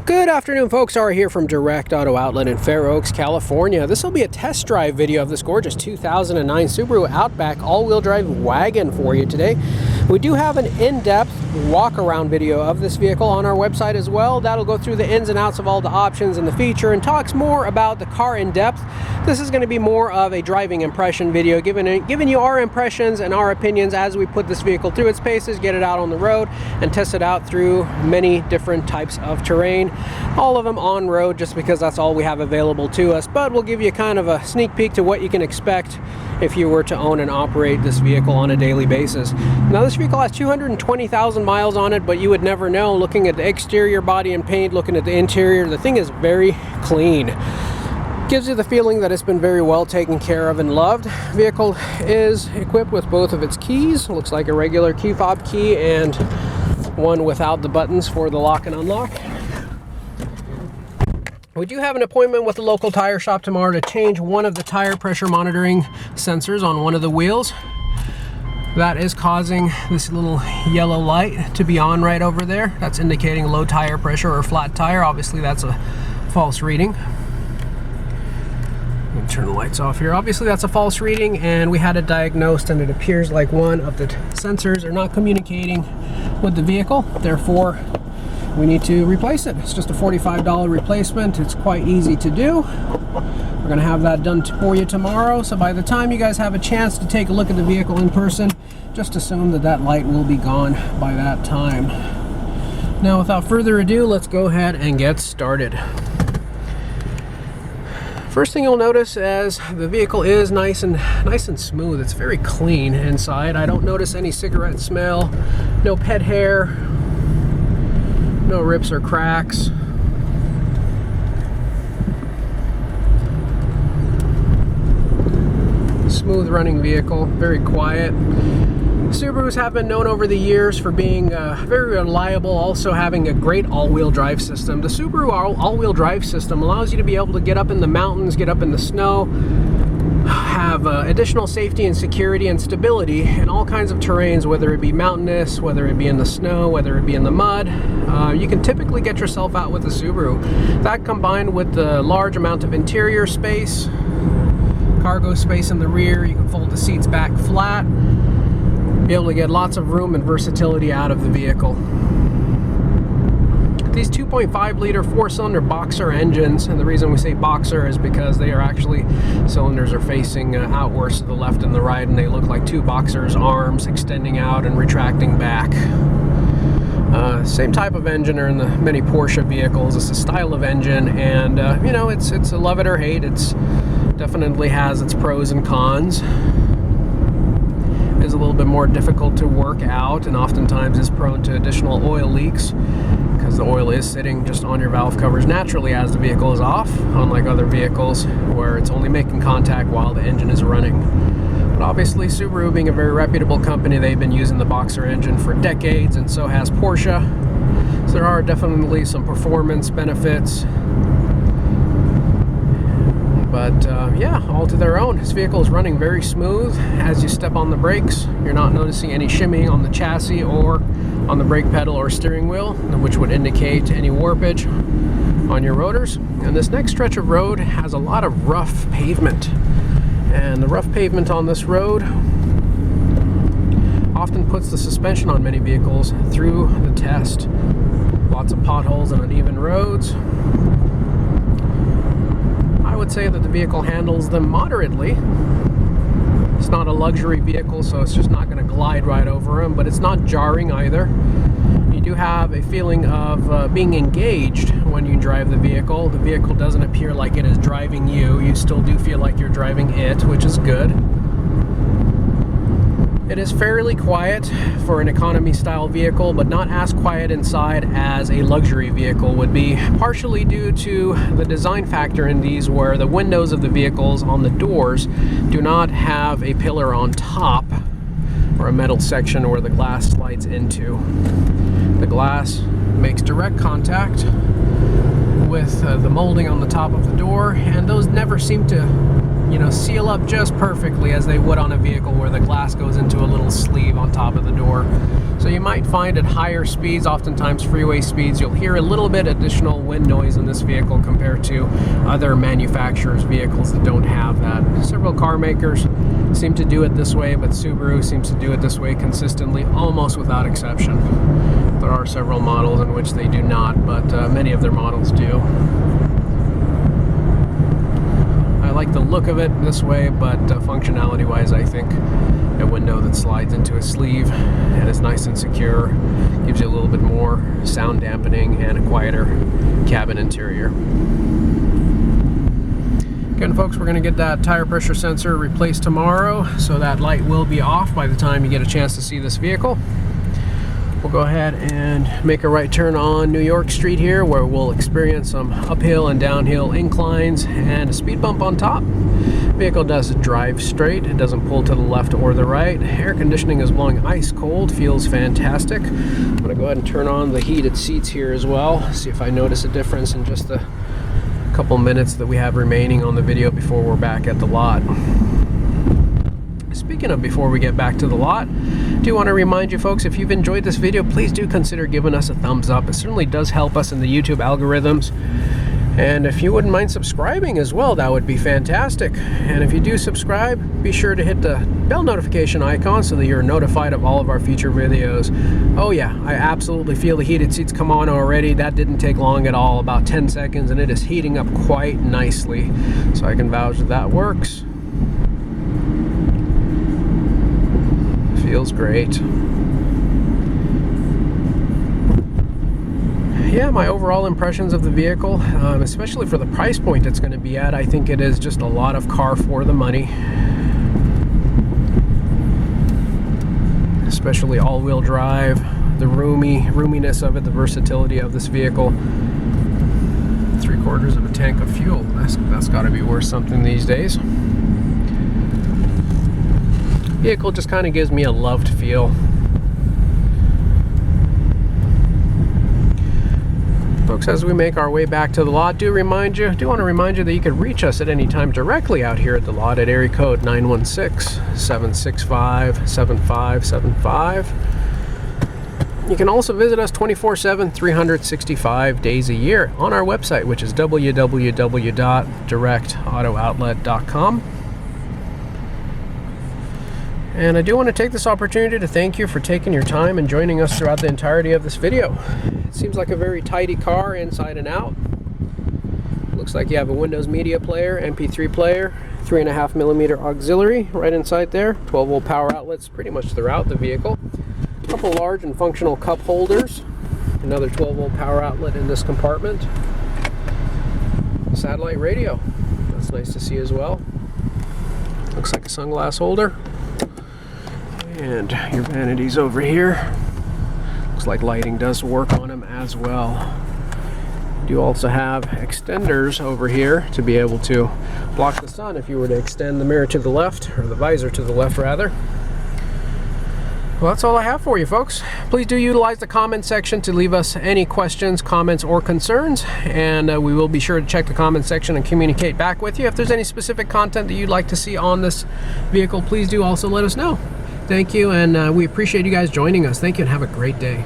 Good afternoon, folks. Ari here from Direct Auto Outlet in Fair Oaks, California. This will be a test drive video of this gorgeous 2009 Subaru Outback all-wheel drive wagon for you today. We do have an in-depth walk-around video of this vehicle on our website as well. That'll go through the ins and outs of all the options and the feature and talks more about the car in depth. This is going to be more of a driving impression video, giving you our impressions and our opinions as we put this vehicle through its paces, get it out on the road, and test it out through many different types of terrain. All of them on road, just because that's all we have available to us, but we'll give you kind of a sneak peek to what you can expect if you were to own and operate this vehicle on a daily basis. Now, this vehicle has 220,000 miles on it, but you would never know. Looking at the exterior body and paint, looking at the interior, the thing is very clean. Gives you the feeling that it's been very well taken care of and loved. Vehicle is equipped with both of its keys. Looks like a regular key fob key and one without the buttons for the lock and unlock. We do have an appointment with the local tire shop tomorrow to change one of the tire pressure monitoring sensors on one of the wheels. That is causing this little yellow light to be on right over there. That's indicating low tire pressure or flat tire. Obviously that's a false reading. Let me turn the lights off here. Obviously that's a false reading, and we had it diagnosed, and it appears like one of the sensors are not communicating with the vehicle. Therefore, we need to replace it. It's just a $45 replacement. It's quite easy to do. We're gonna have that done for you tomorrow. So by the time you guys have a chance to take a look at the vehicle in person, just assume that that light will be gone by that time. Now, without further ado, let's go ahead and get started. First thing you'll notice is the vehicle is nice and smooth. It's very clean inside. I don't notice any cigarette smell, no pet hair, no rips or cracks. Smooth running vehicle, very quiet. Subarus have been known over the years for being very reliable, also having a great all-wheel drive system. The Subaru all-wheel drive system allows you to be able to get up in the mountains, get up in the snow, have additional safety and security and stability in all kinds of terrains, whether it be mountainous, whether it be in the snow, whether it be in the mud. You can typically get yourself out with the Subaru. That, combined with the large amount of interior space, cargo space in the rear, you can fold the seats back flat, be able to get lots of room and versatility out of the vehicle. These 2.5 liter 4-cylinder boxer engines, and the reason we say boxer is because they are actually, cylinders are facing outwards to the left and the right, and they look like two boxers' arms extending out and retracting back. Same type of engine are in the many Porsche vehicles. It's a style of engine, and you know, it's a love it or hate. It's definitely has its pros and cons. Is a little bit more difficult to work out, and oftentimes is prone to additional oil leaks because the oil is sitting just on your valve covers naturally as the vehicle is off, unlike other vehicles where it's only making contact while the engine is running. But obviously, Subaru, being a very reputable company, they've been using the boxer engine for decades, and so has Porsche. So there are definitely some performance benefits. But yeah, all to their own. This vehicle is running very smooth. As you step on the brakes, you're not noticing any shimmying on the chassis or on the brake pedal or steering wheel, which would indicate any warpage on your rotors. And this next stretch of road has a lot of rough pavement. And the rough pavement on this road often puts the suspension on many vehicles through the test. Lots of potholes and uneven roads. I would say that the vehicle handles them moderately. It's not a luxury vehicle, so it's just not going to glide right over them, but it's not jarring either. You do have a feeling of being engaged when you drive the vehicle. The vehicle doesn't appear like it is driving you. You still do feel like you're driving it, which is good. It is fairly quiet for an economy style vehicle, but not as quiet inside as a luxury vehicle would be, partially due to the design factor in these, where the windows of the vehicles on the doors do not have a pillar on top or a metal section where the glass slides into. The glass makes direct contact with the molding on the top of the door, and those never seem to you know, seal up just perfectly as they would on a vehicle where the glass goes into a little sleeve on top of the door. So you might find at higher speeds, oftentimes freeway speeds, you'll hear a little bit additional wind noise in this vehicle compared to other manufacturers' vehicles that don't have that. Several car makers seem to do it this way, but Subaru seems to do it this way consistently, almost without exception. There are several models in which they do not, but many of their models do. I like the look of it this way, but functionality wise, I think a window that slides into a sleeve and is nice and secure gives you a little bit more sound dampening and a quieter cabin interior. Again, folks, we're going to get that tire pressure sensor replaced tomorrow, so that light will be off by the time you get a chance to see this vehicle. We'll go ahead and make a right turn on New York Street here, where we'll experience some uphill and downhill inclines and a speed bump on top. Vehicle does drive straight. It doesn't pull to the left or the right. Air conditioning is blowing ice cold. Feels fantastic. I'm going to go ahead and turn on the heated seats here as well. See if I notice a difference in just the couple minutes that we have remaining on the video before we're back at the lot. Speaking of before we get back to the lot, I do want to remind you folks, if you've enjoyed this video, please do consider giving us a thumbs up. It certainly does help us in the YouTube algorithms. And if you wouldn't mind subscribing as well, that would be fantastic. And if you do subscribe, be sure to hit the bell notification icon so that you're notified of all of our future videos. Oh yeah, I absolutely feel the heated seats come on already. That didn't take long at all, about 10 seconds, and it is heating up quite nicely. So I can vouch that that works. Feels great. Yeah, my overall impressions of the vehicle, especially for the price point it's going to be at, I think it is just a lot of car for the money. Especially all-wheel drive, the roominess of it, the versatility of this vehicle. 3/4 of a tank of fuel. That's got to be worth something these days. Vehicle just kind of gives me a loved feel. Folks, as we make our way back to the lot, do want to remind you that you can reach us at any time directly out here at the lot at area code 916-765-7575. You can also visit us 24/7, 365 days a year on our website, which is www.directautooutlet.com. And I do want to take this opportunity to thank you for taking your time and joining us throughout the entirety of this video. It seems like a very tidy car inside and out. Looks like you have a Windows Media Player, MP3 player, 3.5mm auxiliary right inside there, 12-volt power outlets pretty much throughout the vehicle. A couple large and functional cup holders, another 12-volt power outlet in this compartment. Satellite radio, that's nice to see as well. Looks like a sunglass holder. And your vanities over here. Looks like lighting does work on them as well. You do also have extenders over here to be able to block the sun if you were to extend the mirror to the left, or the visor to the left rather. Well, that's all I have for you folks. Please do utilize the comment section to leave us any questions, comments, or concerns, and we will be sure to check the comment section and communicate back with you. If there's any specific content that you'd like to see on this vehicle, please do also let us know. Thank you, and we appreciate you guys joining us. Thank you, and have a great day.